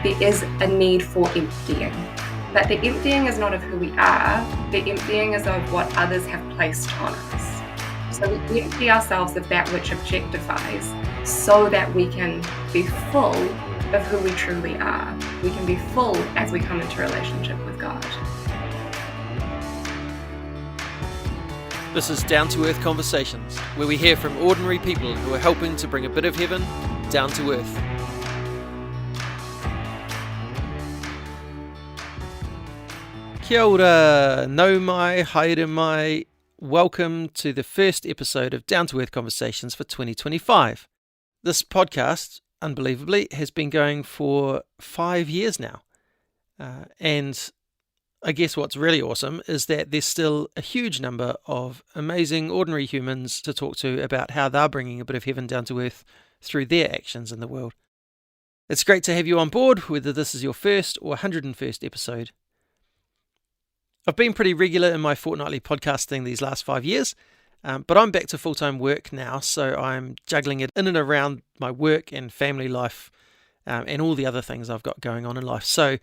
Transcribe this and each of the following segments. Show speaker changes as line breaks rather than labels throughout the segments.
there is a need for emptying. But the emptying is not of who we are, the emptying is of what others have placed on us. So we empty ourselves of that which objectifies so that we can be full of who we truly are. We can be full as we come into relationship with God.
This is Down to Earth Conversations, where we hear from ordinary people who are helping to bring a bit of heaven down to earth. Kia ora, nau mai, haere mai. Welcome to the first episode of Down to Earth Conversations for 2025. This podcast, unbelievably, has been going for 5 years now. And I guess what's really awesome is that there's still a huge number of amazing, ordinary humans to talk to about how they're bringing a bit of heaven down to earth through their actions in the world. It's great to have you on board, whether this is your first or 101st episode. I've been pretty regular in my fortnightly podcasting these last 5 years, but I'm back to full-time work now, so I'm juggling it in and around my work and family life and all the other things I've got going on in life. So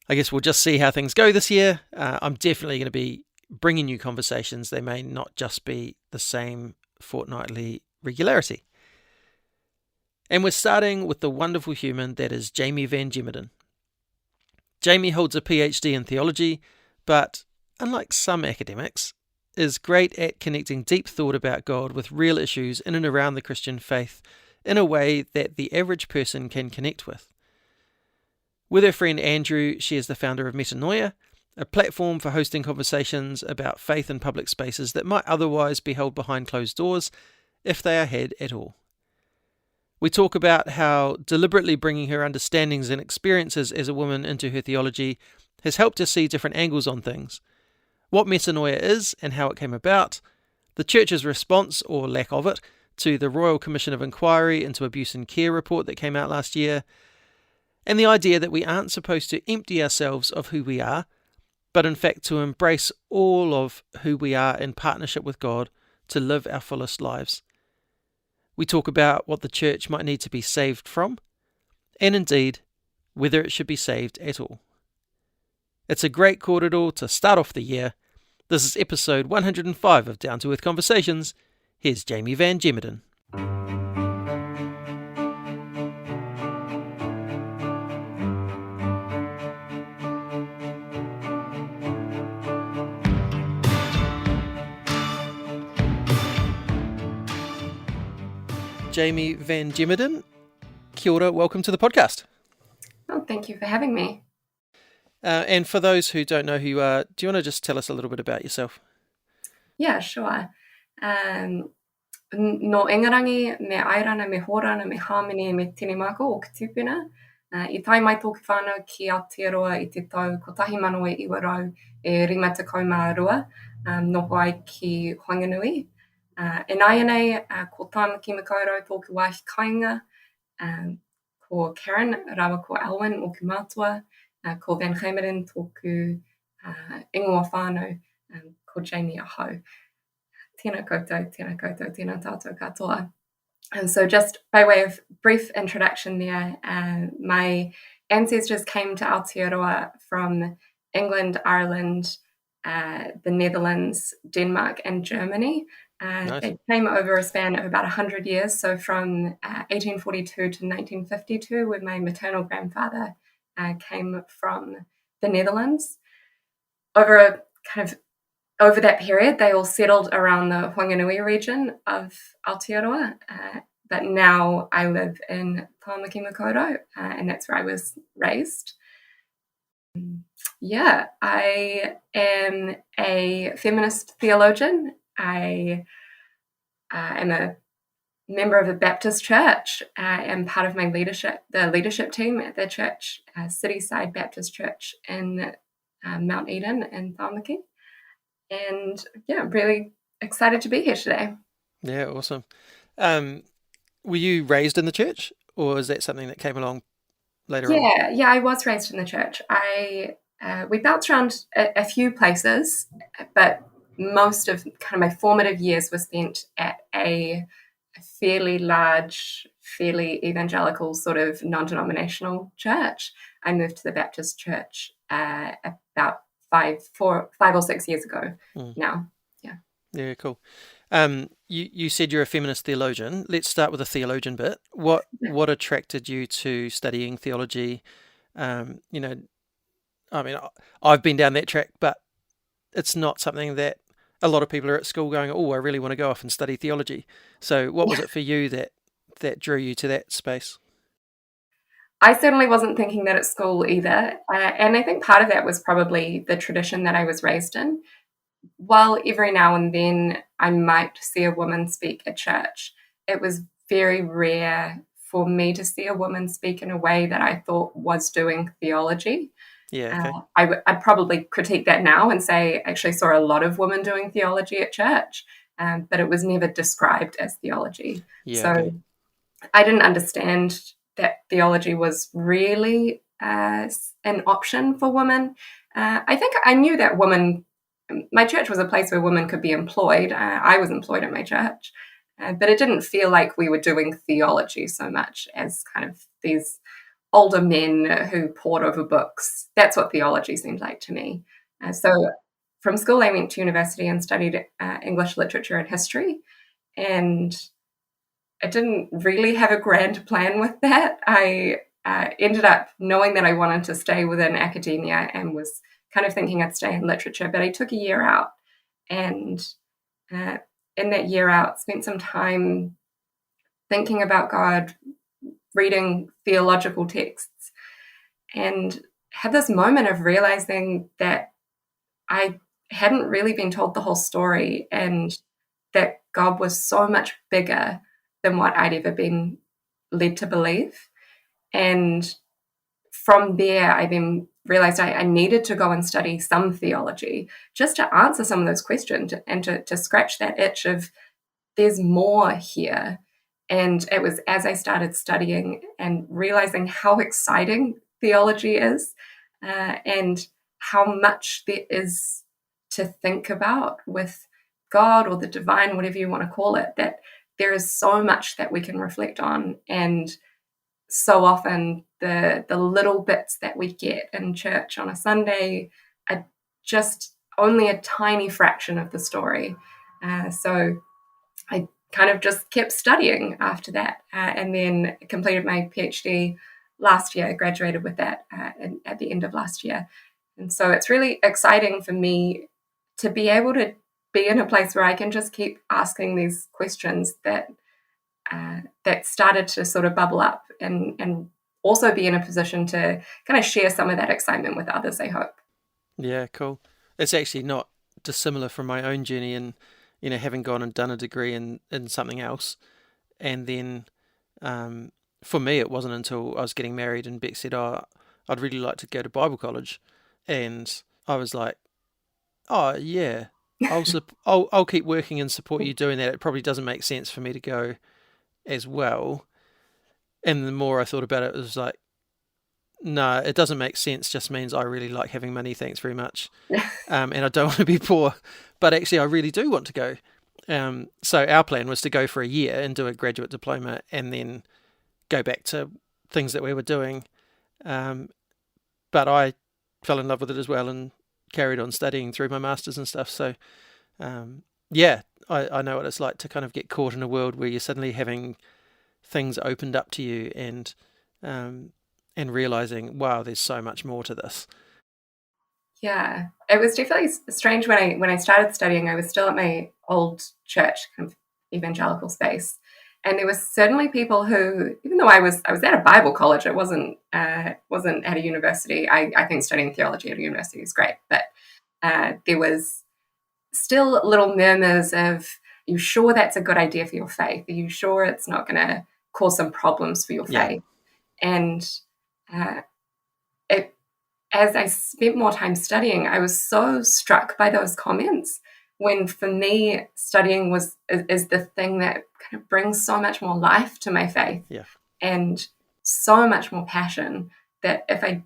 I guess we'll just see how things go this year. I'm definitely going to be bringing you conversations. They may not just be the same fortnightly regularity. And we're starting with the wonderful human that is Jaimee van Gemerden. Jaimee holds a PhD in theology, but unlike some academics, is great at connecting deep thought about God with real issues in and around the Christian faith in a way that the average person can connect with. With her friend Andrew, she is the founder of Metanoia, a platform for hosting conversations about faith in public spaces that might otherwise be held behind closed doors, if they are had at all. We talk about how deliberately bringing her understandings and experiences as a woman into her theology has helped her see different angles on things, what Metanoia is and how it came about, the Church's response, or lack of it, to the Royal Commission of Inquiry into Abuse and Care report that came out last year, and the idea that we aren't supposed to empty ourselves of who we are, but in fact to embrace all of who we are in partnership with God to live our fullest lives. We talk about what the Church might need to be saved from, and indeed, whether it should be saved at all. It's a great corridor to start off the year. This is episode 105 of Down to Earth Conversations. Here's Jaimee van Gemerden. Jaimee van Gemerden, kia ora, welcome to the podcast.
Oh, thank you for having me.
And for those who don't know who you are, do you want to just tell us a little bit about yourself?
Yeah, sure. No ingarangi, me airana, me horana, me hamini, me tinemako o Kitupuna. I tai mai tōku whānau ki Aotearoa i te tau 1912 e 52 noho ai ki Whanganui. E nai nei, ko Tāmaki Makaurau tōku waihi kāinga, ko Karen, rawa ko Alwyn o Kumātua, ko Van Gemerden tōku ingoa whānau, ko Jaimee aho. Tēnā koutou, tēnā tātou katoa. And so just by way of brief introduction there, my ancestors came to Aotearoa from England, Ireland, the Netherlands, Denmark, and Germany.
Nice.
They came over a span of about 100 years, so from 1842 to 1952, where my maternal grandfather came from the Netherlands. Over that period, they all settled around the Whanganui region of Aotearoa, but now I live in Tāmaki Makaurau, and that's where I was raised. Yeah, I am a feminist theologian. I am a member of a Baptist church. I am part of my the leadership team at the church, Cityside Baptist Church in Mount Eden in Tāmaki. And yeah, I'm really excited to be here today.
Yeah, awesome. Were you raised in the church, or is that something that came along later on?
Yeah, I was raised in the church. We bounced around a few places, but most of kind of my formative years were spent at a fairly large, fairly evangelical sort of non-denominational church. I moved to the Baptist church about 5 or 6 years ago now.
Yeah, cool. You said you're a feminist theologian. Let's start with the theologian bit. What attracted you to studying theology? You know, I mean, I've been down that track, but it's not something that a lot of people are at school going, oh, I really want to go off and study theology. So what was it for you that drew you to that space?
I certainly wasn't thinking that at school either. And I think part of that was probably the tradition that I was raised in. While every now and then I might see a woman speak at church, it was very rare for me to see a woman speak in a way that I thought was doing theology.
Yeah, okay.
I'd probably critique that now and say I actually saw a lot of women doing theology at church, but it was never described as theology.
Yeah,
so
okay.
I didn't understand that theology was really an option for women. I think I knew that my church was a place where women could be employed. I was employed at my church, but it didn't feel like we were doing theology so much as kind of these older men who pored over books. That's what theology seemed like to me. So from school, I went to university and studied English literature and history. And I didn't really have a grand plan with that. I ended up knowing that I wanted to stay within academia and was kind of thinking I'd stay in literature, but I took a year out. And in that year out, spent some time thinking about God, reading theological texts, and had this moment of realizing that I hadn't really been told the whole story, and that God was so much bigger than what I'd ever been led to believe. And from there, I then realized I needed to go and study some theology just to answer some of those questions and to scratch that itch of there's more here. And it was as I started studying and realizing how exciting theology is, and how much there is to think about with God or the divine, whatever you want to call it, that there is so much that we can reflect on. And so often the little bits that we get in church on a Sunday are just only a tiny fraction of the story. So I kind of just kept studying after that, and then completed my PhD last year, graduated with that at the end of last year. And so it's really exciting for me to be able to be in a place where I can just keep asking these questions that started to sort of bubble up, and also be in a position to kind of share some of that excitement with others, I hope.
Yeah, cool. It's actually not dissimilar from my own journey in, having gone and done a degree in something else. And then for me, it wasn't until I was getting married and Beck said, oh, I'd really like to go to Bible college. And I was like, oh, yeah, I'll keep working and support you doing that. It probably doesn't make sense for me to go as well. And the more I thought about it, it was like, no, it doesn't make sense. Just means I really like having money. Thanks very much. And I don't want to be poor. But actually, I really do want to go. So our plan was to go for a year and do a graduate diploma and then go back to things that we were doing. But I fell in love with it as well and carried on studying through my masters and stuff. So, yeah, I know what it's like to kind of get caught in a world where you're suddenly having things opened up to you and realizing, wow, there's so much more to this.
Yeah, it was definitely strange when I started studying. I was still at my old church, kind of evangelical space, and there were certainly people who, even though I was at a Bible college, it wasn't at a university. I think studying theology at a university is great, but there was still little murmurs of, "Are you sure that's a good idea for your faith? Are you sure it's not going to cause some problems for your faith?" And as I spent more time studying, I was so struck by those comments, when for me, studying is the thing that kind of brings so much more life to my faith, and so much more passion, that if I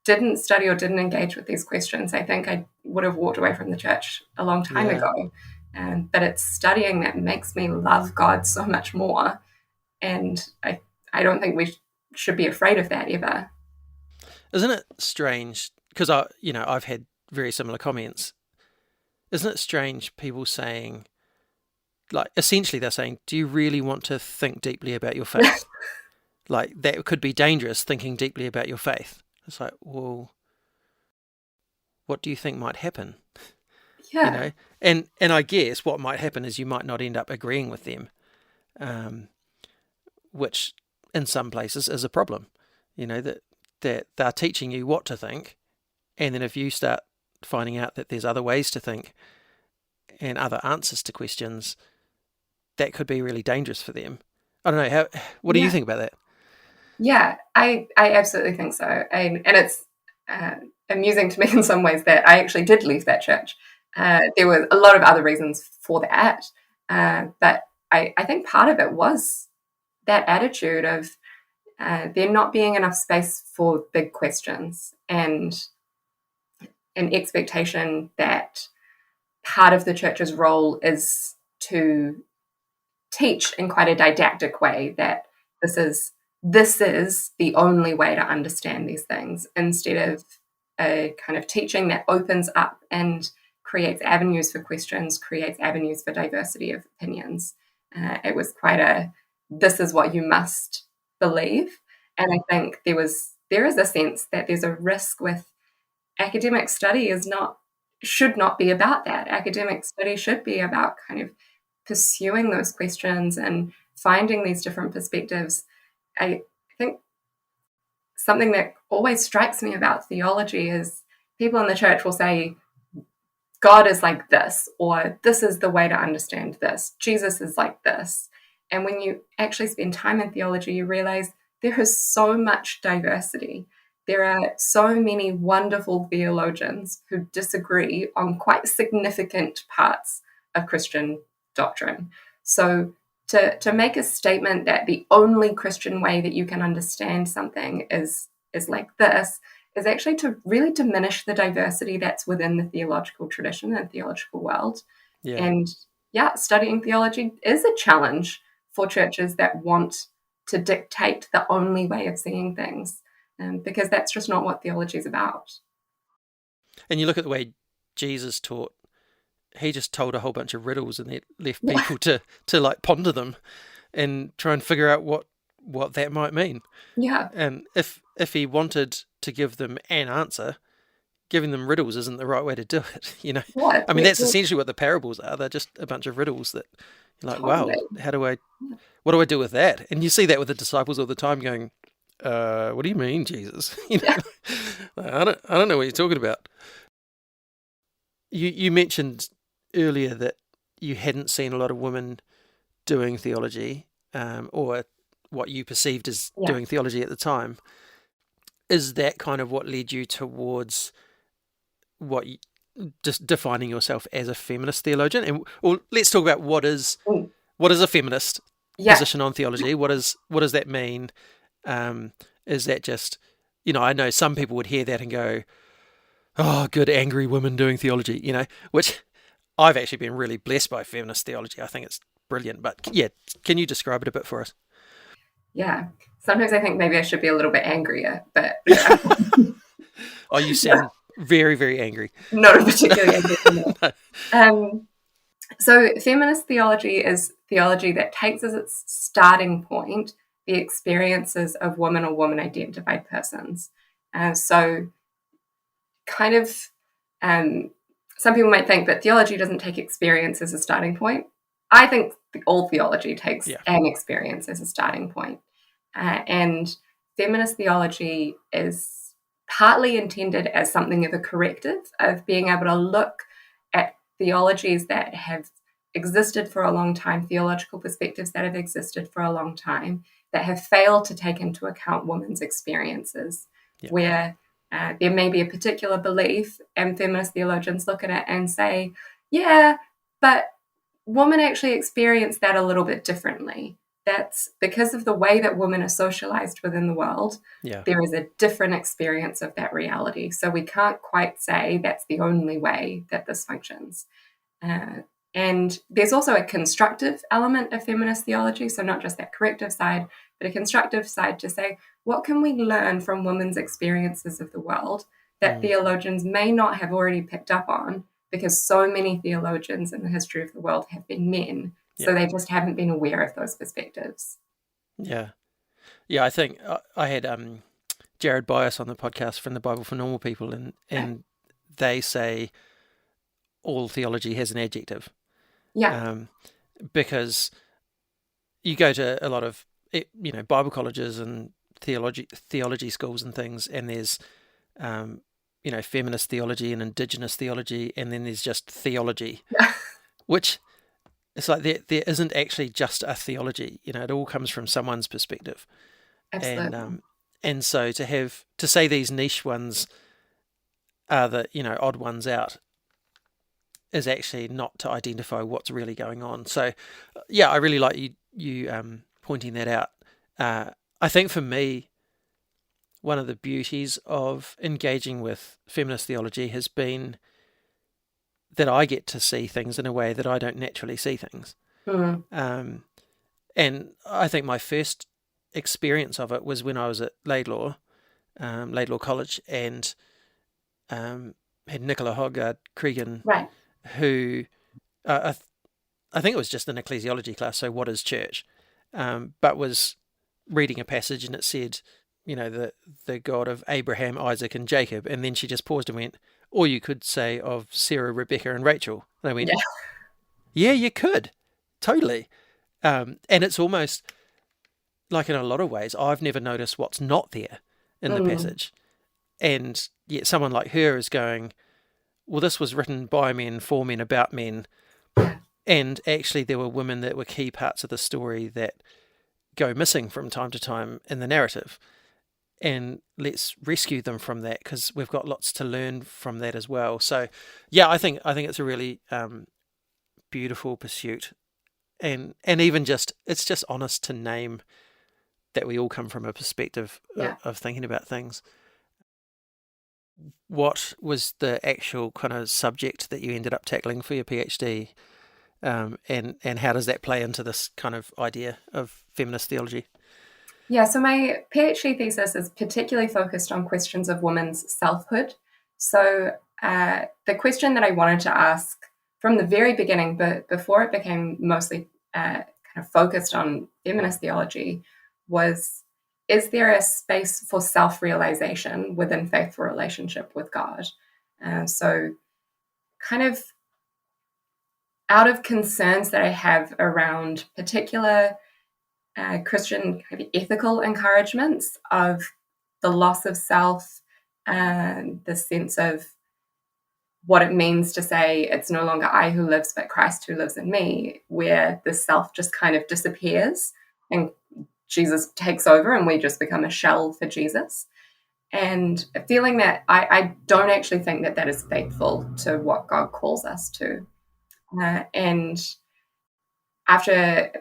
didn't study or didn't engage with these questions, I think I would have walked away from the church a long time ago. But it's studying that makes me love God so much more. And I don't think we should be afraid of that ever.
Isn't it strange? Because I've had very similar comments. Isn't it strange people saying, like, essentially they're saying, do you really want to think deeply about your faith? Like, that could be dangerous, thinking deeply about your faith. It's like, well, what do you think might happen?
Yeah.
And I guess what might happen is you might not end up agreeing with them, which in some places is a problem. That they're teaching you what to think, and then if you start finding out that there's other ways to think and other answers to questions, that could be really dangerous for them. I don't know. What do you think about that?
Yeah, I absolutely think so. And it's amusing to me in some ways that I actually did leave that church. There were a lot of other reasons for that. But I think part of it was that attitude of there not being enough space for big questions, and an expectation that part of the church's role is to teach in quite a didactic way that this is the only way to understand these things, instead of a kind of teaching that opens up and creates avenues for questions, creates avenues for diversity of opinions. It was quite this is what you must believe. And I think there is a sense that there's a risk with academic study should not be about that. Academic study should be about kind of pursuing those questions and finding these different perspectives. I think something that always strikes me about theology is people in the church will say, God is like this, or this is the way to understand this. Jesus is like this. And when you actually spend time in theology, you realize there is so much diversity. There are so many wonderful theologians who disagree on quite significant parts of Christian doctrine. So to make a statement that the only Christian way that you can understand something is like this is actually to really diminish the diversity that's within the theological tradition and theological world.
Yeah.
And studying theology is a challenge for churches that want to dictate the only way of seeing things, because that's just not what theology is about.
And you look at the way Jesus taught, he just told a whole bunch of riddles and left people to like ponder them and try and figure out what that might mean.
Yeah.
And if he wanted to give them an answer, giving them riddles isn't the right way to do it.
Yeah,
I mean, that's essentially what the parables are. They're just a bunch of riddles that you're like,
totally.
wow, what do I do with that? And you see that with the disciples all the time going, what do you mean, Jesus? I don't know what you're talking about. You mentioned earlier that you hadn't seen a lot of women doing theology, or what you perceived as doing theology at the time. Is that kind of what led you towards just defining yourself as a feminist theologian? And let's talk about what is a feminist position on theology. What does that mean? Is that just, I know some people would hear that and go, oh, good angry women doing theology, which I've actually been really blessed by feminist theology. I think it's brilliant. But can you describe it a bit for us?
Yeah. Sometimes I think maybe I should be a little bit angrier, but
Oh, you sound very, very angry.
Not particularly angry. No. So feminist theology is theology that takes as its starting point the experiences of women or woman-identified persons. So kind of some people might think that theology doesn't take experience as a starting point. I think all theology takes an experience as a starting point. And feminist theology is partly intended as something of a corrective of being able to look at theologies that have existed for a long time, theological perspectives that have existed for a long time, that have failed to take into account women's experiences, where there may be a particular belief, and feminist theologians look at it and say, but women actually experience that a little bit differently. That's because of the way that women are socialized within the world. There is a different experience of that reality. So we can't quite say that's the only way that this functions. And there's also a constructive element of feminist theology, so not just that corrective side, but a constructive side to say, what can we learn from women's experiences of the world that theologians may not have already picked up on, because so many theologians in the history of the world have been men, so they just haven't been aware of those perspectives.
Yeah. Yeah, I think I had Jared Bias on the podcast from the Bible for Normal People, and they say all theology has an adjective.
Yeah.
Because you go to a lot of Bible colleges and theology schools and things, and there's feminist theology and indigenous theology, and then there's just theology, which it's like there isn't actually just a theology. It all comes from someone's perspective.
Absolutely.
And so to say these niche ones are the odd ones out is actually not to identify what's really going on. So I really like you pointing that out. I think for me, one of the beauties of engaging with feminist theology has been that I get to see things in a way that I don't naturally see things. And I think my first experience of it was when I was at Laidlaw College, and had Nicola Hoggard Cregan, who I think it was just an ecclesiology class, so what is church? But was reading a passage, and it said, the God of Abraham, Isaac, and Jacob, and then she just paused and went, or you could say of Sarah, Rebecca, and Rachel. And I went, yeah, you could, totally. And it's almost like, in a lot of ways, I've never noticed what's not there in the passage. And yet someone like her is going, well, this was written by men, for men, about men. And actually there were women that were key parts of the story that go missing from time to time in the narrative. And let's rescue them from that, because we've got lots to learn from that as well. So, I think it's a really beautiful pursuit. And even it's just honest to name that we all come from a perspective of thinking about things. What was the actual kind of subject that you ended up tackling for your PhD? And how does that play into this kind of idea of feminist theology?
Yeah, so my PhD thesis is particularly focused on questions of women's selfhood. So the question that I wanted to ask from the very beginning, but before it became mostly kind of focused on feminist theology, was, is there a space for self-realization within faithful relationship with God? So kind of out of concerns that I have around particular Christian kind of ethical encouragements of the loss of self and the sense of what it means to say it's no longer I who lives, but Christ who lives in me, where the self just kind of disappears and Jesus takes over and we just become a shell for Jesus. And feeling that I don't actually think that is faithful to what God calls us to. And after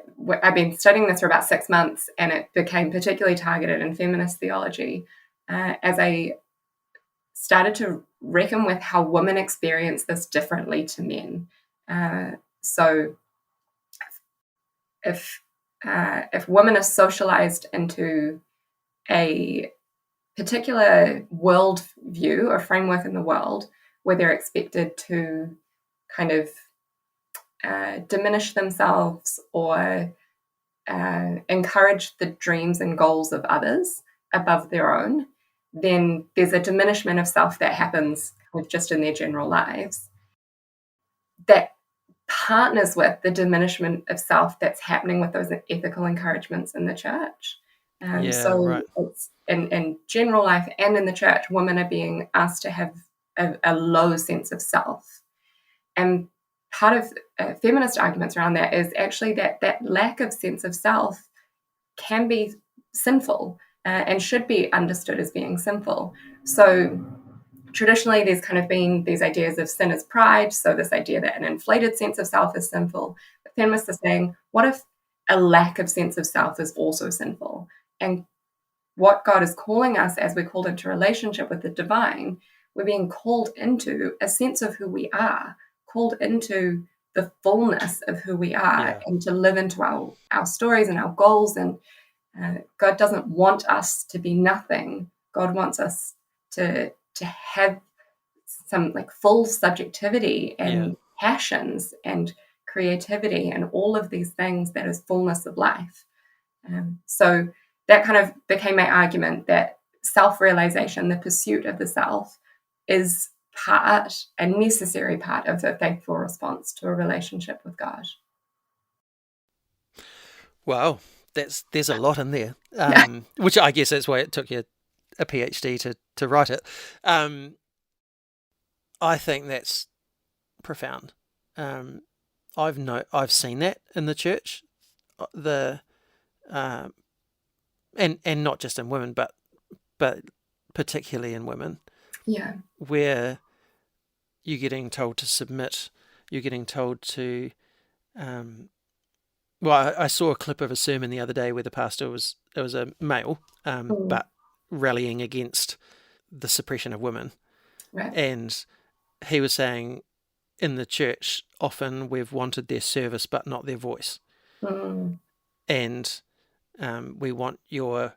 I've been studying this for about 6 months, and it became particularly targeted in feminist theology, as I started to reckon with how women experience this differently to men. So if women are socialized into a particular world view or framework in the world where they're expected to kind of diminish themselves or encourage the dreams and goals of others above their own, then there's a diminishment of self that happens just in their general lives that partners with the diminishment of self that's happening with those ethical encouragements in the church. It's in general life and in the church, women are being asked to have a low sense of self. And part of feminist arguments around that is actually that lack of sense of self can be sinful and should be understood as being sinful. So traditionally, there's kind of been these ideas of sin as pride, so this idea that an inflated sense of self is sinful. But feminists are saying, what if a lack of sense of self is also sinful? And what God is calling us as we're called into relationship with the divine, we're being called into a sense of who we are, called into the fullness of who we are
Yeah.
and to live into our stories and our goals. And God doesn't want us to be nothing. God wants us to have some like full subjectivity and passions and creativity and all of these things that is fullness of life. So that kind of became my argument that self-realization, the pursuit of the self, is a necessary part of a faithful response to a relationship with God.
Wow, there's a lot in there, which I guess that's why it took you a PhD to write it. I think that's profound. I've seen that in the church, and not just in women, but particularly in women.
Yeah.
Where you're getting told to submit, you're getting told to. Well, I saw a clip of a sermon the other day where the pastor was a male, but rallying against the suppression of women,
Right.
and he was saying, in the church, often we've wanted their service but not their voice, and we want your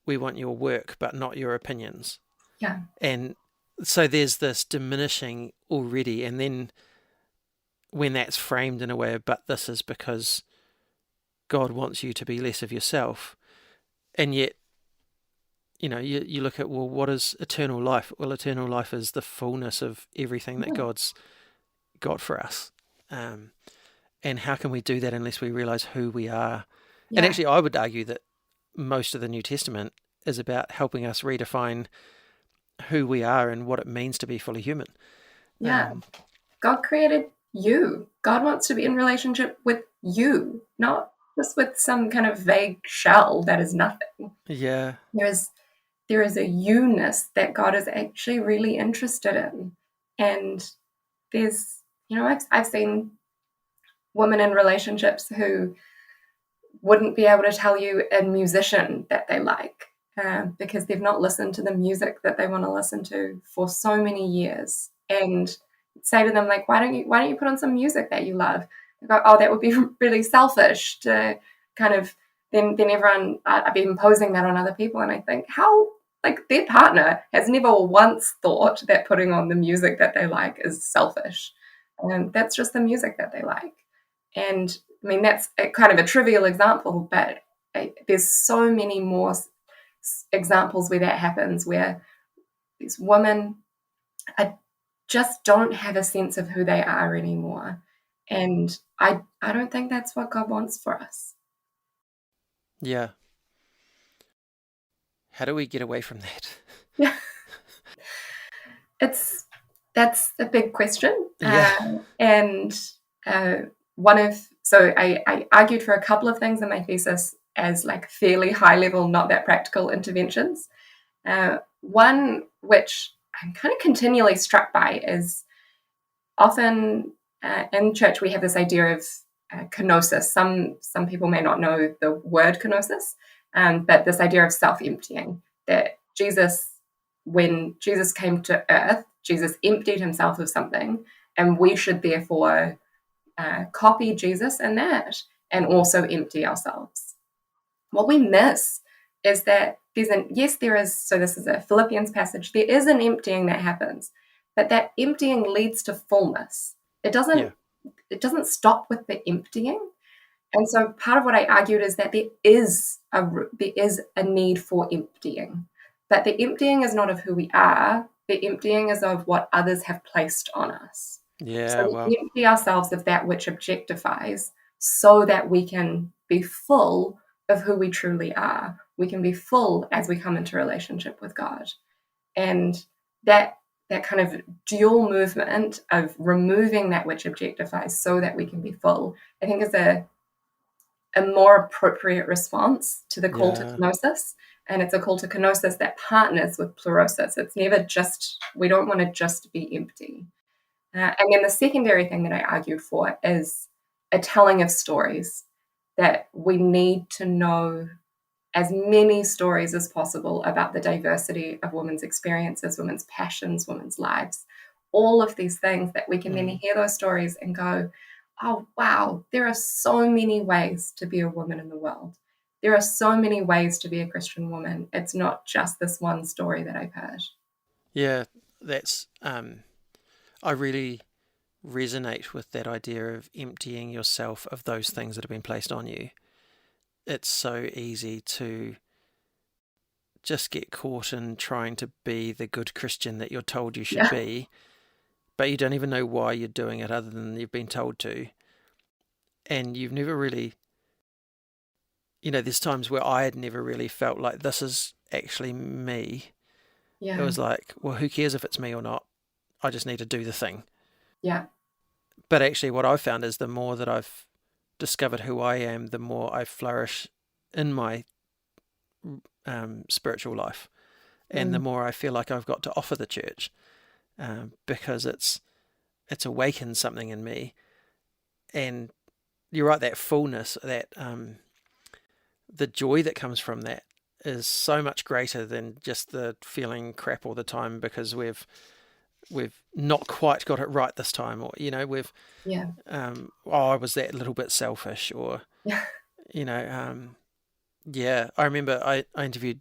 work but not your opinions.
Yeah.
And so there's this diminishing already, and then when that's framed in a way of, but this is because God wants you to be less of yourself, and yet, you look at, well, what is eternal life? Well, eternal life is the fullness of everything that God's got for us. And how can we do that unless we realize who we are? Yeah. And actually, I would argue that most of the New Testament is about helping us redefine who we are and what it means to be fully human.
Yeah. God created you. God wants to be in relationship with you, not just with some kind of vague shell that is nothing.
Yeah.
There is a you-ness that God is actually really interested in. And there's, I've seen women in relationships who wouldn't be able to tell you a musician that they like because they've not listened to the music that they want to listen to for so many years, and say to them, like, why don't you put on some music that you love? They go, oh, that would be really selfish to kind of then everyone I'd be imposing that on other people. And I think, how, like, their partner has never once thought that putting on the music that they like is selfish. That's just the music that they like. And I mean, that's kind of a trivial example, but there's so many more examples where that happens, where these women just don't have a sense of who they are anymore. And I don't think that's what God wants for us.
Yeah. How do we get away from that?
Yeah. That's a big question.
Yeah.
So I argued for a couple of things in my thesis as like fairly high level, not that practical interventions. One, which I'm kind of continually struck by, is often in church we have this idea of kenosis. Some people may not know the word kenosis, but this idea of self-emptying, that when Jesus came to earth, Jesus emptied himself of something, and we should therefore copy Jesus in that and also empty ourselves. What we miss is that so this is a Philippians passage, there is an emptying that happens, but that emptying leads to fullness. It doesn't stop with the emptying. And so part of what I argued is that there is a need for emptying, but the emptying is not of who we are. The emptying is of what others have placed on us.
Yeah,
so we empty ourselves of that which objectifies so that we can be full of who we truly are. We can be full as we come into relationship with God. And that kind of dual movement of removing that which objectifies so that we can be full, I think is a more appropriate response to the call to kenosis. And it's a call to kenosis that partners with pleurosis. It's never just, we don't want to just be empty. And then the secondary thing that I argued for is a telling of stories, that we need to know as many stories as possible about the diversity of women's experiences, women's passions, women's lives, all of these things, that we can then hear those stories and go, oh, wow, there are so many ways to be a woman in the world. There are so many ways to be a Christian woman. It's not just this one story that I've heard.
Yeah, that's I really resonate with that idea of emptying yourself of those things that have been placed on you. It's so easy to just get caught in trying to be the good Christian that you're told you should
Yeah.
be, but you don't even know why you're doing it other than you've been told to. And you've never really, there's times where I had never really felt like this is actually me. It
Yeah.
was like, well, who cares if it's me or not? I just need to do the thing.
Yeah.
But actually, what I've found is the more that I've discovered who I am, the more I flourish in my spiritual life, and the more I feel like I've got to offer the church, because it's awakened something in me. And you're right, that fullness, that the joy that comes from that is so much greater than just the feeling crap all the time because we've not quite got it right this time, or we've
Yeah.
I was that little bit selfish, or
Yeah.
yeah, I remember I interviewed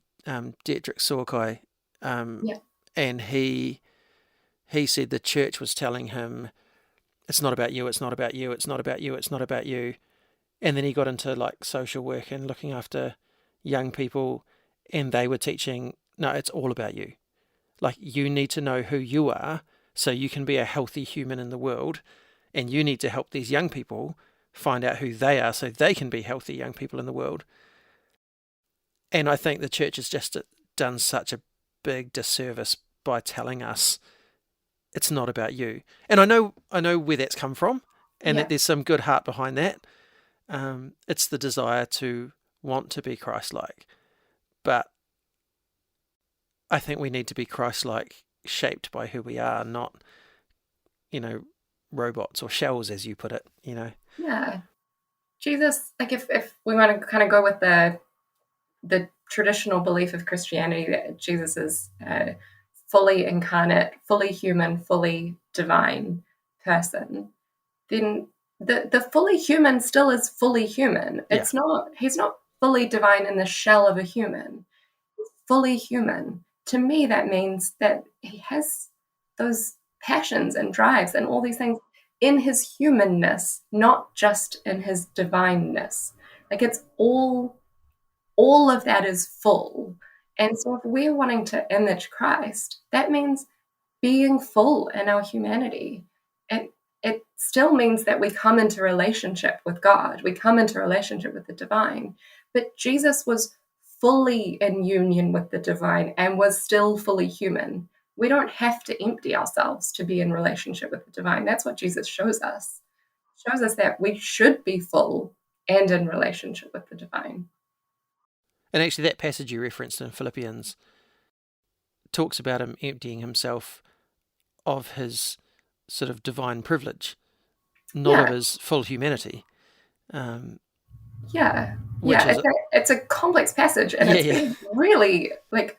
Dietrich Sorkai,
Yeah.
and he said the church was telling him it's not about you, it's not about you, it's not about you, it's not about you. And then he got into like social work and looking after young people, and they were teaching, no, it's all about you. Like, you need to know who you are so you can be a healthy human in the world, and you need to help these young people find out who they are so they can be healthy young people in the world. And I think the church has just done such a big disservice by telling us it's not about you. And I know where that's come from, and that
Yeah.
there's some good heart behind that. It's the desire to want to be Christ-like, but I think we need to be Christ-like, shaped by who we are, not robots or shells, as you put it.
Yeah. Jesus, like if we want to kind of go with the traditional belief of Christianity that Jesus is a fully incarnate, fully human, fully divine person, then the fully human still is fully human.
Yeah,
He's not fully divine in the shell of a human. He's fully human. To me, that means that he has those passions and drives and all these things in his humanness, not just in his divineness. Like, it's all of that is full. And so if we're wanting to image Christ, that means being full in our humanity. It still means that we come into relationship with God, we come into relationship with the divine. But Jesus was fully in union with the divine and was still fully human. We don't have to empty ourselves to be in relationship with the divine. That's what Jesus shows us. Shows us that we should be full and in relationship with the divine.
and actually that passage you referenced in Philippians talks about him emptying himself of his sort of divine privilege, not of
Yeah.
his full humanity.
Yeah,
Which is
it's a complex passage, and it's
yeah,
been really like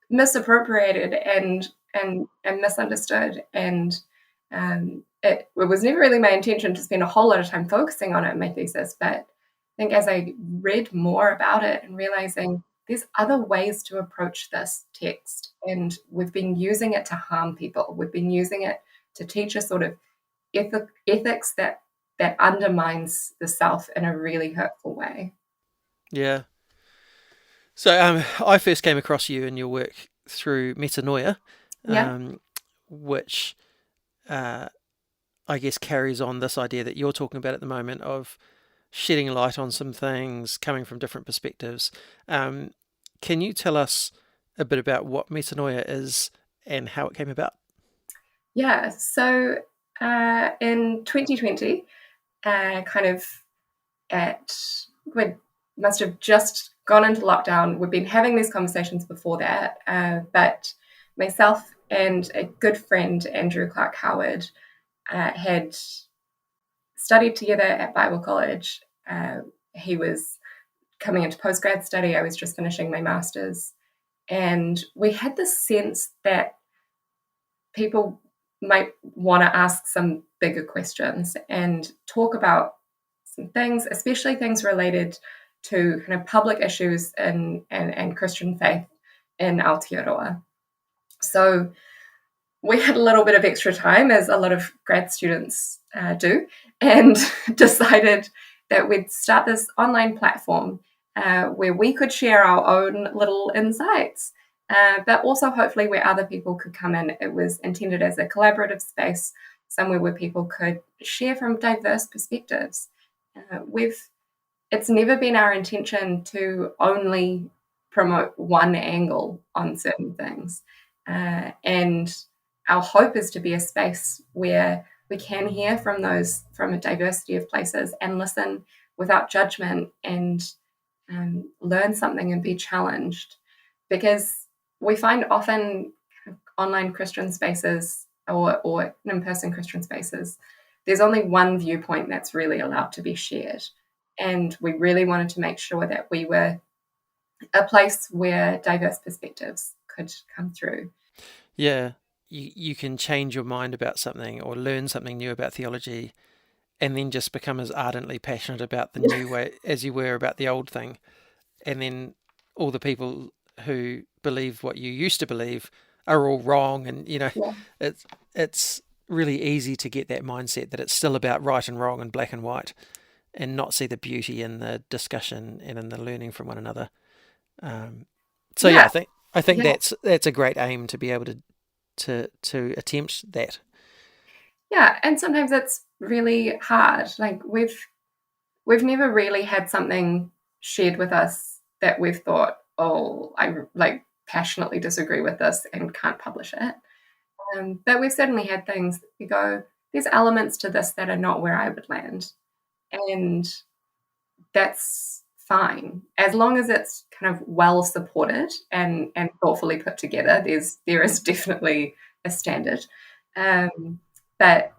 misappropriated and misunderstood, and it was never really my intention to spend a whole lot of time focusing on it in my thesis. But I think as I read more about it and realizing there's other ways to approach this text, and we've been using it to harm people. We've been using it to teach a sort of ethics that undermines the self in a really hurtful way.
yeah. So I first came across you and your work through Metanoia,
Yeah,
which I guess carries on this idea that you're talking about at the moment of shedding light on some things, coming from different perspectives. Can you tell us a bit about what Metanoia is and how it came about?
yeah. So in 2020, kind of at we must have just gone into lockdown. We've been having these conversations before that, but myself and a good friend, Andrew Clark Howard, had studied together at Bible college. He was coming into postgrad study. I was just finishing my master's. And we had this sense that people might want to ask some bigger questions and talk about some things, especially things related to kind of public issues and Christian faith in Aotearoa. So we had a little bit of extra time, as a lot of grad students do, and decided that we'd start this online platform where we could share our own little insights, but also hopefully where other people could come in. It was intended as a collaborative space, somewhere where people could share from diverse perspectives. It's never been our intention to only promote one angle on certain things. And our hope is to be a space where we can hear from a diversity of places and listen without judgment and learn something and be challenged. Because we find often online Christian spaces or in-person Christian spaces, there's only one viewpoint that's really allowed to be shared. And we really wanted to make sure that we were a place where diverse perspectives could come through.
Yeah, you can change your mind about something or learn something new about theology and then just become as ardently passionate about the new way as you were about the old thing. And then all the people who believe what you used to believe are all wrong. And,
Yeah.
it's really easy to get that mindset that it's still about right and wrong and black and white, and not see the beauty in the discussion and in the learning from one another. I think that's a great aim, to be able to attempt that.
Yeah, and sometimes it's really hard. Like we've never really had something shared with us that we've thought, oh, I like passionately disagree with this and can't publish it. But we've certainly had things that we go, there's elements to this that are not where I would land. And that's fine. As long as it's kind of well supported and thoughtfully put together, there is definitely a standard. But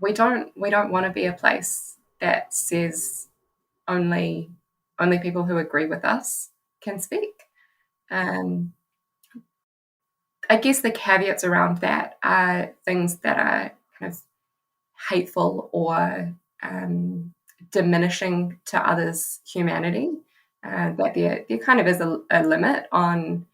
we don't want to be a place that says only people who agree with us can speak. I guess the caveats around that are things that are kind of hateful or diminishing to others' humanity. That there kind of is a limit on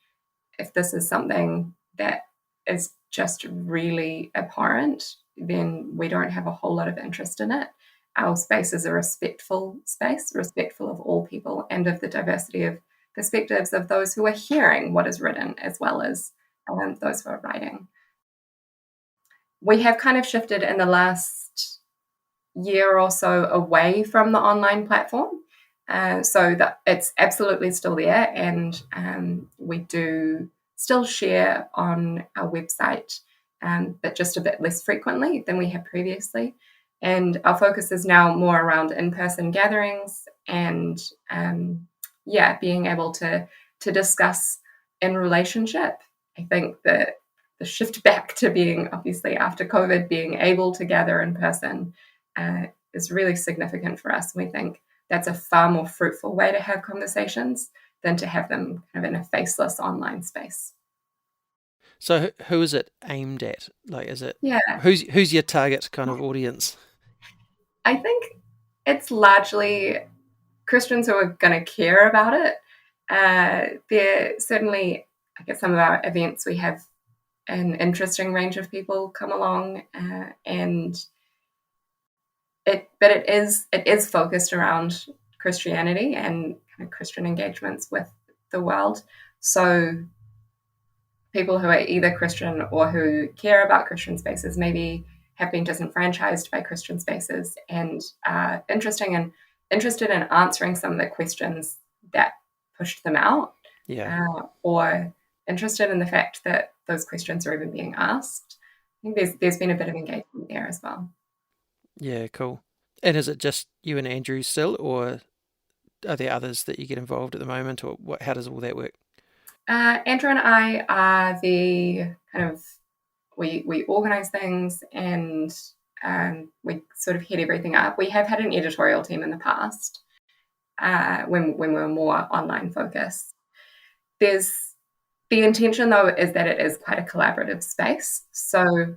if this is something that is just really abhorrent, then we don't have a whole lot of interest in it. Our space is a respectful space, respectful of all people and of the diversity of perspectives of those who are hearing what is written, as well as those who are writing. We have kind of shifted in the last year or so away from the online platform, so that it's absolutely still there, and we do still share on our website, but just a bit less frequently than we have previously. And our focus is now more around in-person gatherings and being able to discuss in relationship. I think that the shift back to being, obviously after COVID, being able to gather in person is really significant for us. We think that's a far more fruitful way to have conversations than to have them kind of in a faceless online space.
So who is it aimed at? Like, is it who's your target kind of audience?
I think it's largely Christians who are going to care about it. There certainly, I guess, some of our events, we have an interesting range of people come along, and it is focused around Christianity and kind of Christian engagements with the world. So people who are either Christian or who care about Christian spaces maybe have been disenfranchised by Christian spaces and are interested in answering some of the questions that pushed them out, or interested in the fact that those questions are even being asked. I think there's been a bit of engagement there as well. Yeah,
cool. And is it just you and Andrew still, or are there others that you get involved at the moment, or what? How does all that work?
Andrew and I are the kind of we organize things and we sort of head everything up. We have had an editorial team in the past when we were more online focused. There's The intention, though, is that it is quite a collaborative space. So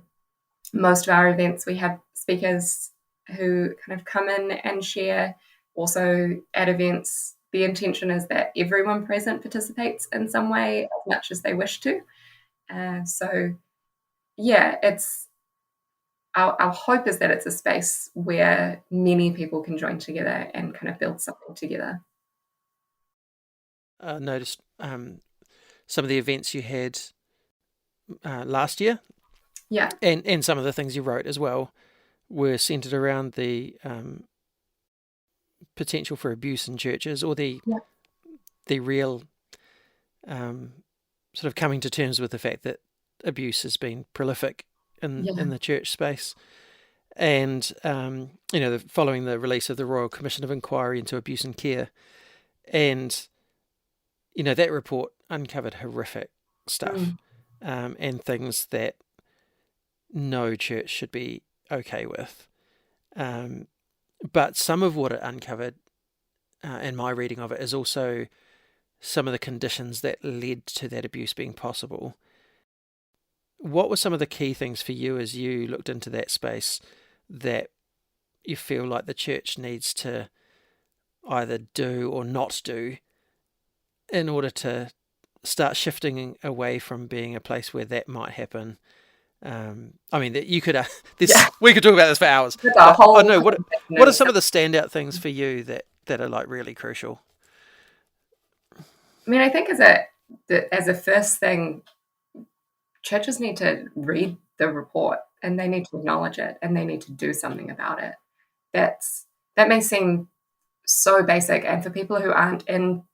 most of our events, we have speakers who kind of come in and share. Also at events, the intention is that everyone present participates in some way as much as they wish to. So yeah, it's our hope is that it's a space where many people can join together and kind of build something together.
Noticed some of the events you had last year,
Yeah,
and some of the things you wrote as well were centered around the potential for abuse in churches, or the real sort of coming to terms with the fact that abuse has been prolific in the church space. And following the release of the Royal Commission of Inquiry into Abuse and Care, and that report uncovered horrific stuff, and things that no church should be okay with. But some of what it uncovered, in my reading of it, is also some of the conditions that led to that abuse being possible. What were some of the key things for you as you looked into that space that you feel like the church needs to either do or not do in order to start shifting away from being a place where that might happen? I mean, that you could we could talk about this for hours. I don't know, what are some of the standout things for you that are like really crucial?
I mean, I think as a first thing, churches need to read the report and they need to acknowledge it and they need to do something about it. That may seem so basic, and for people who aren't in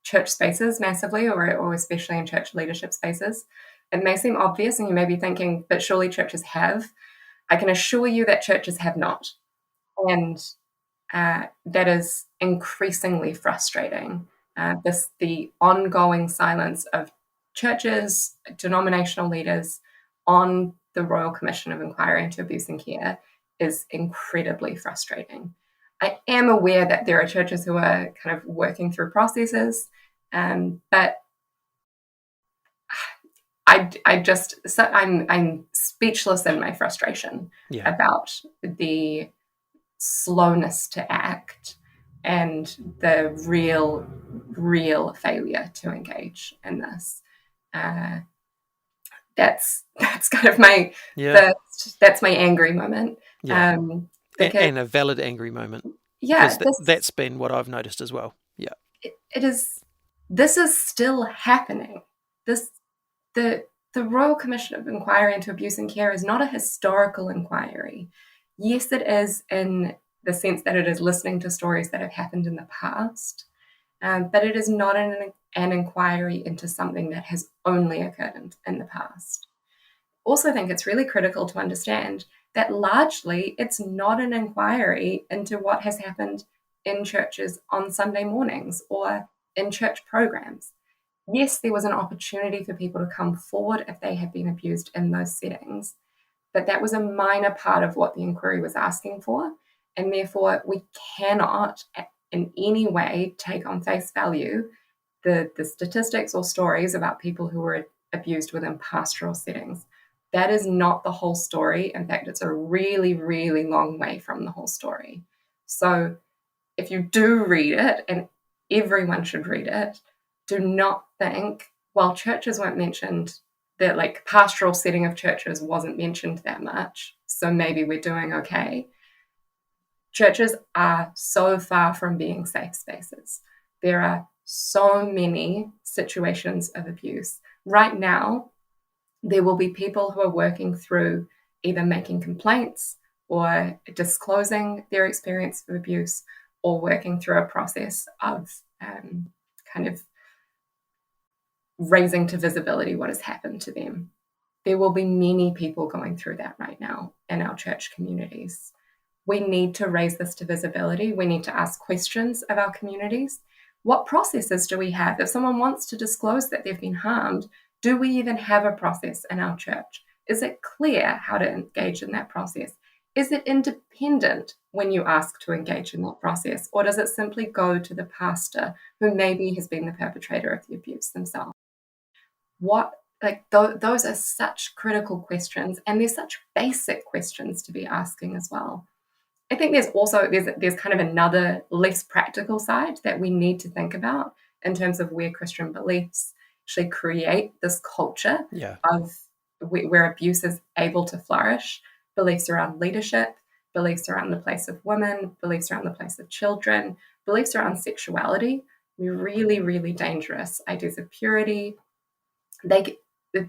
church spaces massively, or especially in church leadership spaces, it may seem obvious, and you may be thinking, but surely churches have. I can assure you that churches have not. And that is increasingly frustrating. The ongoing silence of churches, denominational leaders on the Royal Commission of Inquiry into Abuse and Care is incredibly frustrating. I am aware that there are churches who are kind of working through processes, but I'm speechless in my frustration about the slowness to act and the real failure to engage in this. That's kind of my that's my angry moment.
And a valid angry moment.
Yeah,
that's been what I've noticed as well. Yeah,
it is. This is still happening. The Royal Commission of Inquiry into Abuse and Care is not a historical inquiry. Yes, it is in the sense that it is listening to stories that have happened in the past, but it is not an inquiry into something that has only occurred in the past. Also, I think it's really critical to understand that largely it's not an inquiry into what has happened in churches on Sunday mornings or in church programs. Yes, there was an opportunity for people to come forward if they had been abused in those settings, but that was a minor part of what the inquiry was asking for, and therefore we cannot in any way take on face value the statistics or stories about people who were abused within pastoral settings. That is not the whole story. In fact, it's a really, really long way from the whole story. So if you do read it, and everyone should read it, do not think, well, churches weren't mentioned, that like pastoral setting of churches wasn't mentioned that much, so maybe we're doing okay. Churches are so far from being safe spaces. There are so many situations of abuse. Right now, there will be people who are working through either making complaints or disclosing their experience of abuse, or working through a process of kind of raising to visibility what has happened to them. There will be many people going through that right now in our church communities. We need to raise this to visibility. We need to ask questions of our communities. What processes do we have? If someone wants to disclose that they've been harmed, do we even have a process in our church? Is it clear how to engage in that process? Is it independent when you ask to engage in that process? Or does it simply go to the pastor who maybe has been the perpetrator of the abuse themselves? those are such critical questions, and they're such basic questions to be asking as well. I think there's kind of another less practical side that we need to think about in terms of where Christian beliefs actually create this culture of where abuse is able to flourish. Beliefs around leadership, beliefs around the place of women, beliefs around the place of children, beliefs around sexuality. Really, really dangerous ideas of purity.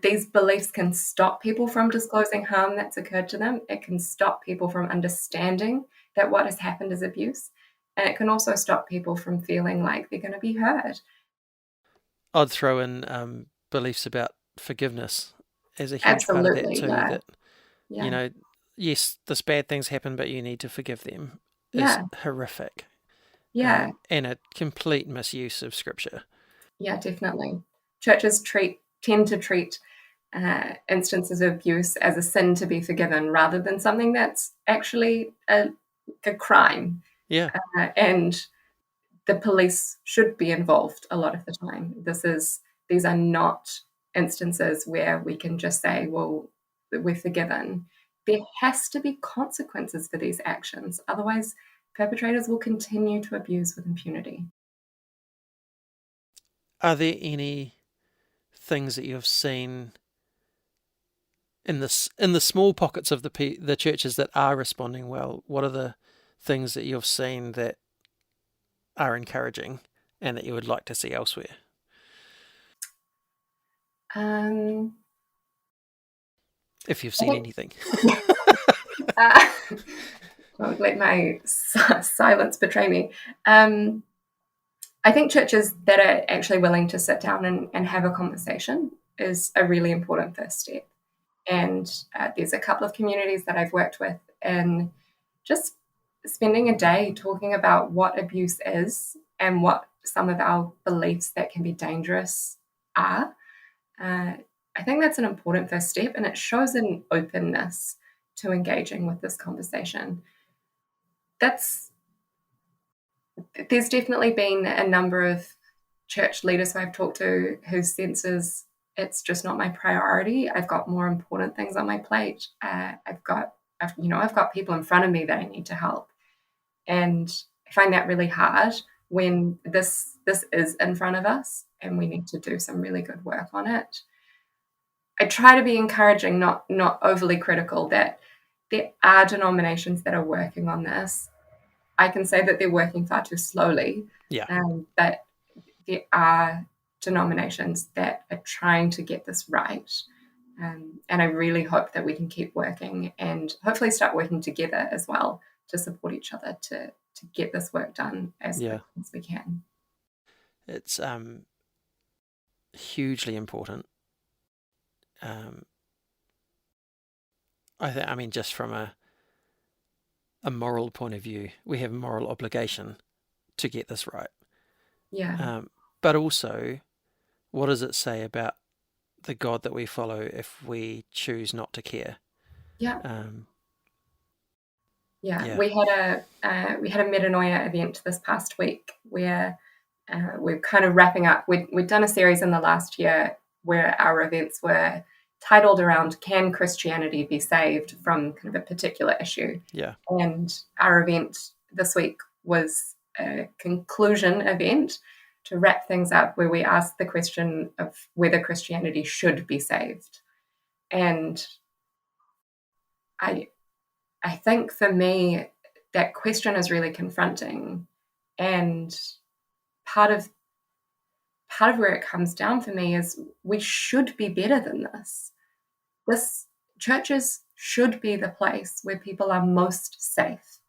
These beliefs can stop people from disclosing harm that's occurred to them. It can stop people from understanding that what has happened is abuse. And it can also stop people from feeling like they're going to be heard.
I'd throw in beliefs about forgiveness as a huge part of that too. That, you know, yes, this bad things happen, but you need to forgive them is horrific.
Yeah.
And a complete misuse of Scripture.
Yeah, definitely. Churches tend to treat instances of abuse as a sin to be forgiven rather than something that's actually a crime.
Yeah.
And the police should be involved a lot of the time. These are not instances where we can just say, well, we're forgiven. There has to be consequences for these actions. Otherwise, perpetrators will continue to abuse with impunity.
Are there any things that you have seen in the small pockets of the churches that are responding well? What are the things that you've seen that are encouraging and that you would like to see elsewhere? If you've seen anything.
Don't let my silence betray me. I think churches that are actually willing to sit down and have a conversation is a really important first step. And there's a couple of communities that I've worked with in just spending a day talking about what abuse is and what some of our beliefs that can be dangerous are. I think that's an important first step, and it shows an openness to engaging with this conversation. There's definitely been a number of church leaders who I've talked to whose sense is it's just not my priority. I've got more important things on my plate. I've got people in front of me that I need to help, and I find that really hard when this is in front of us and we need to do some really good work on it. I try to be encouraging, not overly critical, that there are denominations that are working on this. I can say that they're working far too slowly, but there are denominations that are trying to get this right. And I really hope that we can keep working and hopefully start working together as well to support each other to get this work done as quickly as we can.
It's hugely important. I mean, just from a moral point of view, we have a moral obligation to get this right.
Yeah.
But also, what does it say about the God that we follow if we choose not to care?
Yeah. We had a Metanoia event this past week where we're kind of wrapping up. We'd done a series in the last year where our events were titled around can Christianity be saved from kind of a particular issue.
Yeah.
And our event this week was a conclusion event to wrap things up where we asked the question of whether Christianity should be saved. And I think for me, that question is really confronting. And part of where it comes down for me is we should be better than this. Churches should be the place where people are most safe.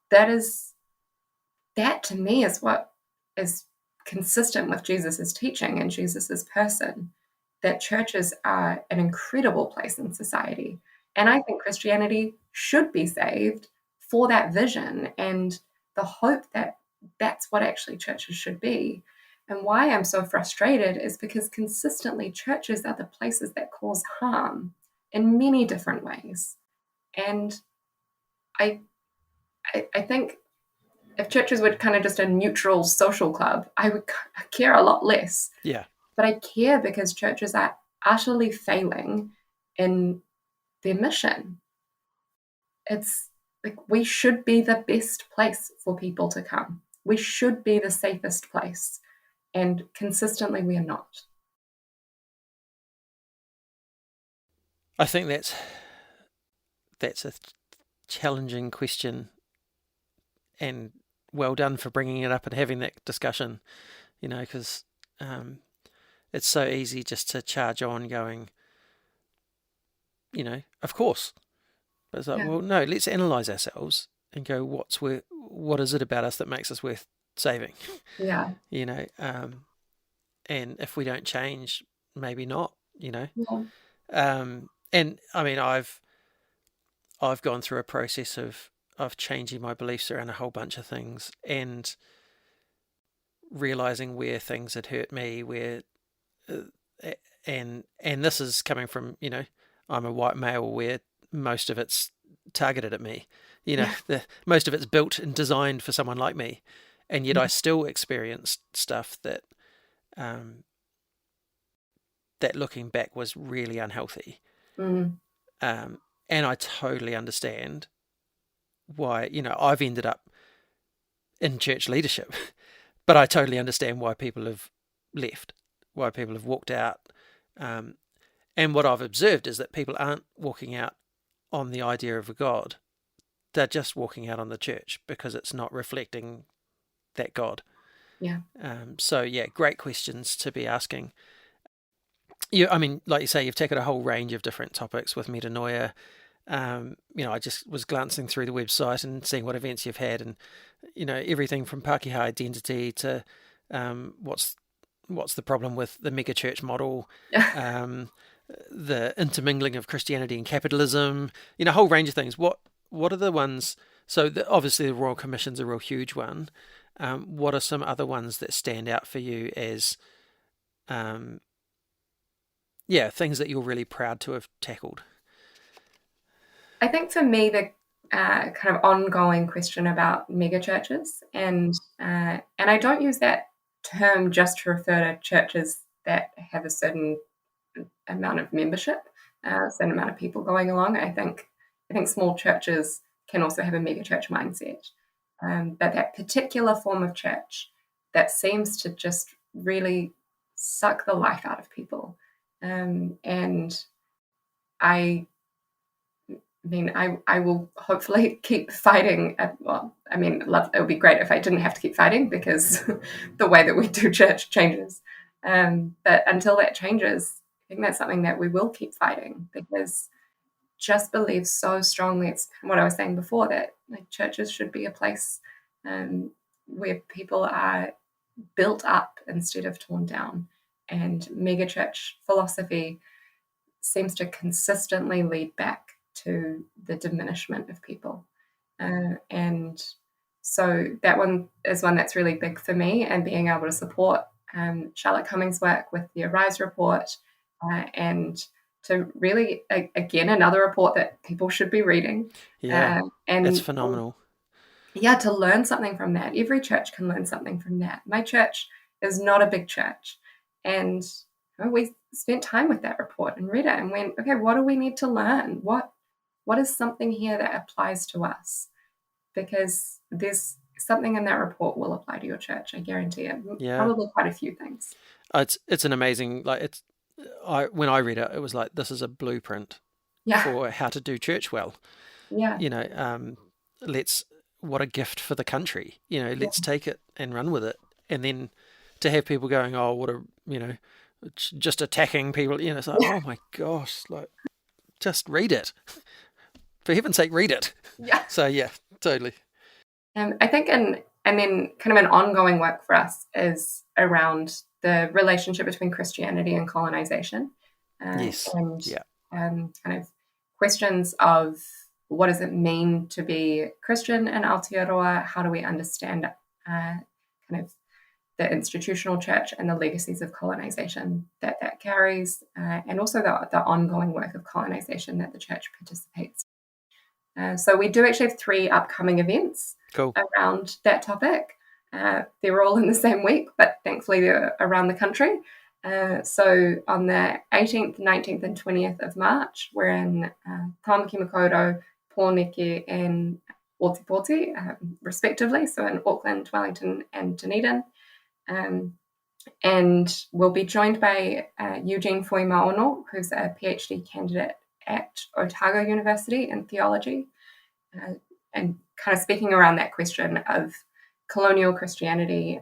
That to me is what is consistent with Jesus's teaching and Jesus's person, that churches are an incredible place in society. And I think Christianity should be saved for that vision and the hope that that's what actually churches should be. And why I'm so frustrated is because consistently churches are the places that cause harm in many different ways. And I think if churches were kind of just a neutral social club, I would care a lot less.
Yeah.
But I care because churches are utterly failing in their mission. It's like we should be the best place for people to come. We should be the safest place. And consistently we are not.
I think that's a challenging question, and well done for bringing it up and having that discussion, because it's so easy just to charge on going, of course. But it's like,
Yeah.
well, no, let's analyse ourselves and go, what is it about us that makes us worth saving?
Yeah.
And if we don't change, maybe not,
Yeah.
And I mean, I've gone through a process of changing my beliefs around a whole bunch of things and realizing where things had hurt me, and this is coming from, I'm a white male where most of it's targeted at me,
Yeah.
most of it's built and designed for someone like me, and yet I still experienced stuff that that looking back was really unhealthy.
Mm.
And I totally understand why, I've ended up in church leadership, but I totally understand why people have left, why people have walked out. And what I've observed is that people aren't walking out on the idea of a God. They're just walking out on the church because it's not reflecting that God.
Yeah.
So, yeah, great questions to be asking. I mean, like you say, you've taken a whole range of different topics with Metanoia. I just was glancing through the website and seeing what events you've had, and everything from Pākehā identity to what's the problem with the megachurch model, the intermingling of Christianity and capitalism, a whole range of things. What are the ones? So obviously the Royal Commission's a real huge one. What are some other ones that stand out for you as things that you're really proud to have tackled?
I think for me, the kind of ongoing question about megachurches, and I don't use that term just to refer to churches that have a certain amount of membership, a certain amount of people going along. I think small churches can also have a megachurch mindset, but that particular form of church that seems to just really suck the life out of people, and I mean, I will hopefully keep fighting. Well, I mean, it would be great if I didn't have to keep fighting because the way that we do church changes. But until that changes, I think that's something that we will keep fighting, because just believe so strongly. It's what I was saying before, that like churches should be a place where people are built up instead of torn down. And megachurch philosophy seems to consistently lead back to the diminishment of people. And so that one is one that's really big for me, and being able to support Charlotte Cummings' work with the Arise report, and to really, again, another report that people should be reading.
Yeah,
and
it's phenomenal.
Yeah, to learn something from that. Every church can learn something from that. My church is not a big church, and we spent time with that report and read it and went, okay, what do we need to learn? What is something here that applies to us? Because there's something in that report will apply to your church. I guarantee it.
Yeah.
Probably quite a few things.
It's an amazing, when I read it, it was like, this is a blueprint for how to do church well.
Yeah.
What a gift for the country. Let's take it and run with it. And then to have people going, oh, what a, just attacking people, it's like, oh my gosh, like, just read it. For heaven's sake, read it.
Yeah.
So yeah, totally.
I think, and then kind of an ongoing work for us is around the relationship between Christianity and colonization.
Yes.
And
yeah.
Kind of questions of what does it mean to be Christian in Aotearoa? How do we understand kind of the institutional church and the legacies of colonization that carries, and also the ongoing work of colonization that the church participates in. So we do actually have 3 upcoming events around that topic. They're all in the same week, but thankfully they're around the country. So on the 18th, 19th and 20th of March, we're in Tamaki Makaurau, Pōneke and Ōtepoti, respectively, so in Auckland, Wellington and Dunedin. And we'll be joined by Eugene Fuimaono, who's a PhD candidate at Otago University in theology, and kind of speaking around that question of colonial Christianity,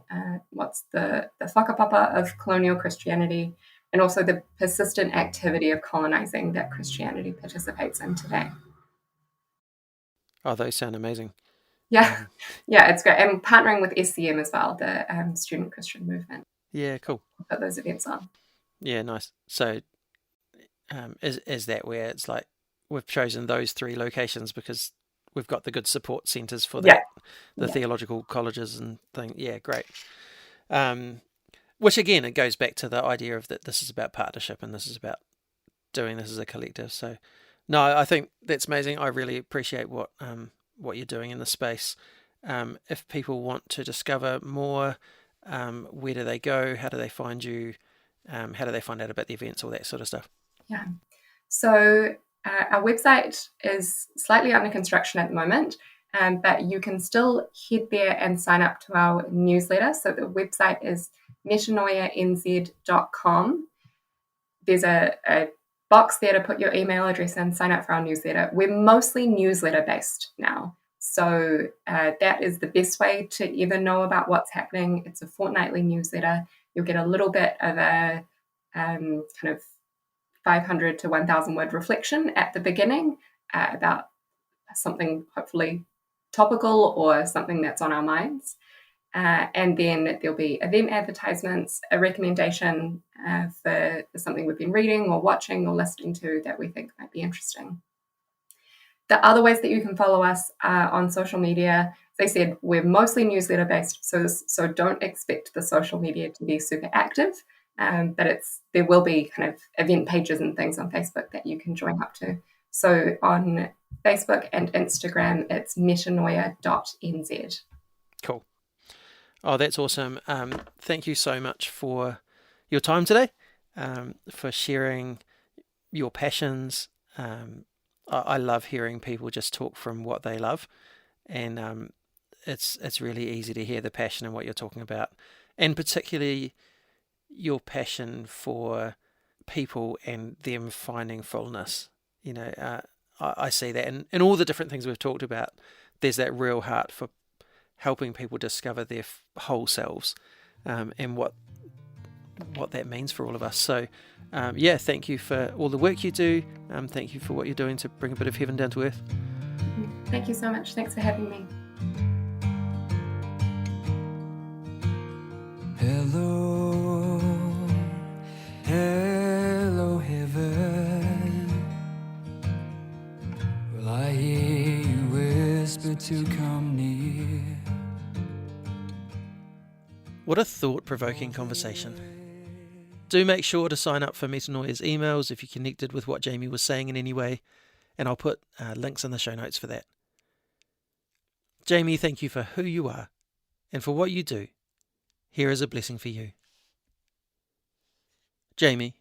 what's the whakapapa of colonial Christianity, and also the persistent activity of colonizing that Christianity participates in today.
Oh, those sound amazing.
Yeah, yeah, it's great. And partnering with SCM as well, the Student Christian Movement.
Yeah, cool.
Put those events on.
Yeah, nice. So is that where it's like we've chosen those 3 locations because we've got the good support centres for that, the theological colleges and things. Yeah, great. Which again, it goes back to the idea of that this is about partnership and this is about doing this as a collective. So, no, I think that's amazing. I really appreciate what you're doing in the space. If people want to discover more, where do they go? How do they find you? How do they find out about the events, all that sort of stuff?
Yeah. So our website is slightly under construction at the moment, but you can still head there and sign up to our newsletter. So the website is metanoianz.com. There's a box there to put your email address in, sign up for our newsletter. We're mostly newsletter based now. So that is the best way to ever know about what's happening. It's a fortnightly newsletter. You'll get a little bit of a kind of 500 to 1,000 word reflection at the beginning about something hopefully topical or something that's on our minds. And then there'll be event advertisements, a recommendation for something we've been reading or watching or listening to that we think might be interesting. The other ways that you can follow us on social media, as I said, we're mostly newsletter based, so don't expect the social media to be super active. But there will be kind of event pages and things on Facebook that you can join up to. So on Facebook and Instagram, it's metanoia.nz.
Cool. Oh, that's awesome. Thank you so much for your time today, for sharing your passions. I love hearing people just talk from what they love, and it's really easy to hear the passion in what you're talking about, and particularly your passion for people and them finding fullness. You know, I see that in all the different things we've talked about. There's that real heart for helping people discover their whole selves, and what that means for all of us. So, thank you for all the work you do. Thank you for what you're doing to bring a bit of heaven down to earth.
Thank you so much. Thanks for having me.
Hello, hello heaven. Will I hear you whisper to come near?
What a thought-provoking conversation. Do make sure to sign up for Metanoia's emails if you connected with what Jaimee was saying in any way, and I'll put links in the show notes for that. Jaimee, thank you for who you are and for what you do. Here is a blessing for you. Jaimee,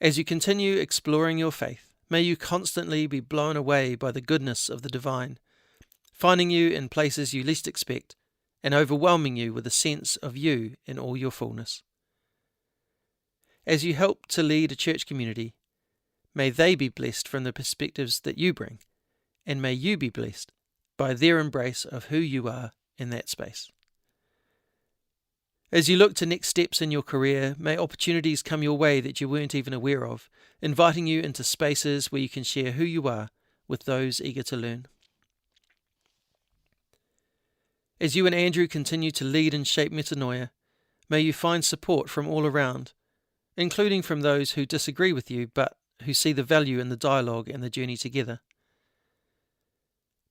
as you continue exploring your faith, may you constantly be blown away by the goodness of the divine, finding you in places you least expect and overwhelming you with a sense of you in all your fullness. As you help to lead a church community, may they be blessed from the perspectives that you bring, and may you be blessed by their embrace of who you are in that space. As you look to next steps in your career, may opportunities come your way that you weren't even aware of, inviting you into spaces where you can share who you are with those eager to learn. As you and Andrew continue to lead and shape Metanoia, may you find support from all around, including from those who disagree with you but who see the value in the dialogue and the journey together.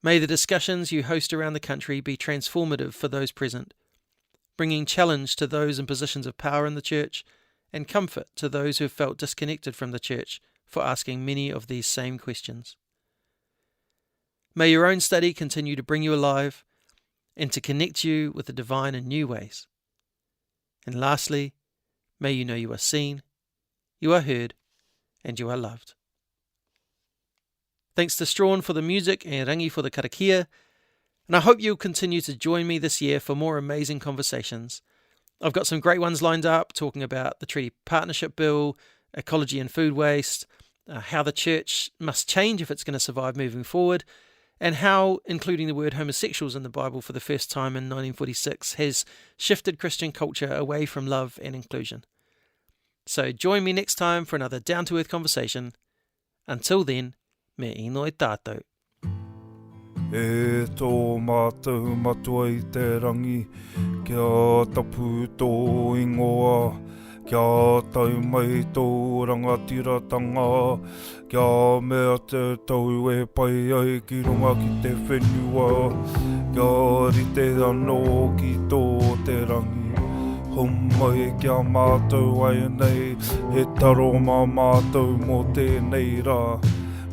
May the discussions you host around the country be transformative for those present, bringing challenge to those in positions of power in the church and comfort to those who have felt disconnected from the church for asking many of these same questions. May your own study continue to bring you alive and to connect you with the divine in new ways. And lastly, May you know you are seen, you are heard, and you are loved. Thanks to Strawn for the music and Rangi for the karakia, and I hope you'll continue to join me this year for more amazing conversations. I've got some great ones lined up, talking about the Treaty Partnership Bill, ecology and food waste, how the church must change if it's going to survive moving forward, and how including the word homosexuals in the Bible for the first time in 1946 has shifted Christian culture away from love and inclusion. So join me next time for another down-to-earth conversation. Until then, me inoi tātou.
E tō mātou matua I te rangi, kia tapu tō ingoa, kia tau mai tō rangatiratanga, kia mea te tau e pai ai ki runga ki te whenua, kia rite anō ki tō te rangi. Homai kia mātou ai nei, he taro mā mātou mō tēnei rā.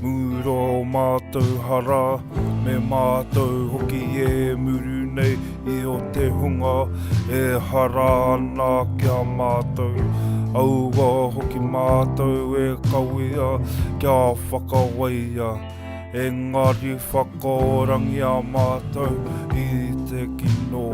Muro mātou hara, me mātou hoki e muru nei I o te hunga, e hara ana kia mātou. Aua hoki mātou e kawea, kia whakawaia, engari whakaorangi a mātou I te kino.